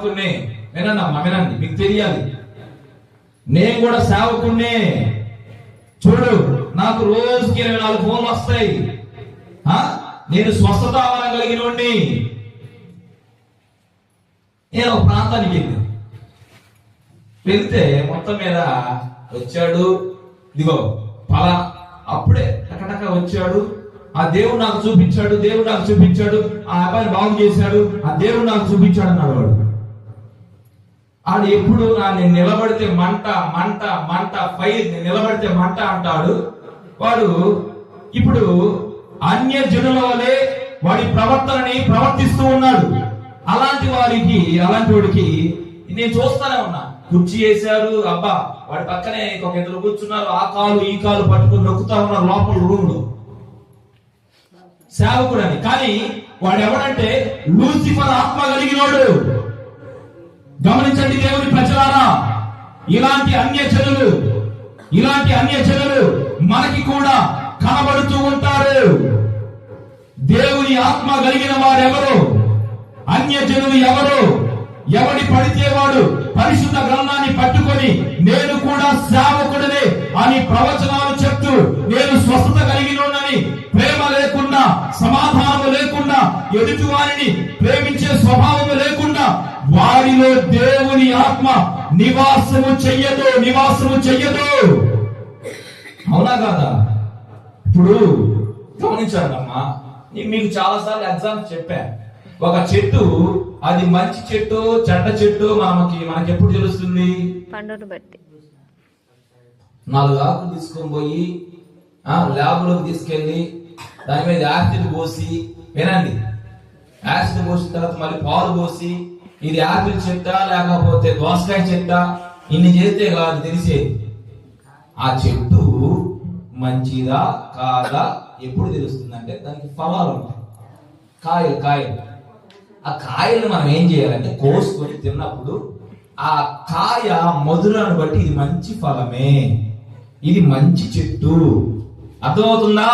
వినండి, మీకు తెలియాలి. నేను కూడా సేవకుణ్ణే. చూడు, నాకు రోజుకి 24 ఫోన్లు వస్తాయి. నేను స్వస్థత కలిగినోడిని. నేను ఒక ప్రాంతానికి వెళ్తే మొత్తం మీద వచ్చాడు, ఇదిగో పలా అప్పుడే టకటక వచ్చాడు. ఆ దేవుడు నాకు చూపించాడు, దేవుడు నాకు చూపించాడు, ఆ అబ్బాయిని బాగు చేశాడు, ఆ దేవుడు నాకు చూపించాడు అన్నాడు వాడు. ఆడు ఎప్పుడు నేను నిలబడితే మంట మంట మంట ఫైర్, నేను నిలబడితే మంట అంటాడు వాడు. ఇప్పుడు అన్య జనుల వలె వాడి ప్రవర్తనని ప్రవర్తిస్తూ ఉన్నాడు. అలాంటి వాడికి నేను చూస్తానే ఉన్నా. కుర్చీ వేశారు, అబ్బా వాడి పక్కనే ఒక ఇద్దరు కూర్చున్నారు, ఆ కాలు ఈ కాలు పట్టుకుని నొక్కుతా ఉన్నారు లోపల రూమ్ లో, సేవకుడని. కానీ వాడు ఎవడంటే లూసిఫర్ ఆత్మ కలిగినోడు. గమనించండి దేవుని ప్రజలారా, ఇలాంటి అన్య జనులు మనకి కూడా కనబడుతూ ఉంటారు. దేవుని ఆత్మ కలిగిన వారెవరు, అన్య జనులు ఎవరు? ఎవడి పడితే వాడు పరిశుద్ధ గ్రంథాన్ని పట్టుకొని నేను కూడా సేవకుడినే అని ప్రవచనాలు చెప్తూ, నేను స్వస్థత కలిగినోనని, ప్రేమ లేకుండా, సమాధానం లేకుండా, ఎదుటి వారిని ప్రేమించే స్వభావం లేకుండా వారిలో దేవుని ఆత్మ నివాసము చెయ్యదు. అవునా కాదా? ఇప్పుడు గమనించాలమ్మా, మీకు చాలా సార్లు ఎగ్జాంపుల్ చెప్పా. ఒక చెట్టు, అది మంచి చెట్టు చెడ్డ చెట్టు మనకి ఎప్పుడు తెలుస్తుంది? పండును బట్టి. 4 ఆకులు తీసుకొని పోయి ల్యాబ్లోకి తీసుకెళ్లి దాని మీద యాసిడ్ పోసి, వినండి, యాసిడ్ పోసిన తర్వాత మళ్ళీ పాలు పోసి, ఇది యాపిల్ చెట్ట లేకపోతే దోసకాయ చెట్ట, ఇన్ని చేస్తే కాదు తెలిసేది. ఆ చెట్టు మంచిదా కాదా ఎప్పుడు తెలుస్తుంది అంటే దానికి ఫలాలు ఉంటాయి, కాయలు. ఆ కాయలు మనం ఏం చేయాలంటే కోసుకొని తిన్నప్పుడు ఆ కాయ మధురాన్ని బట్టి ఇది మంచి ఫలమే, ఇది మంచి చెట్టు. అర్థమవుతుందా?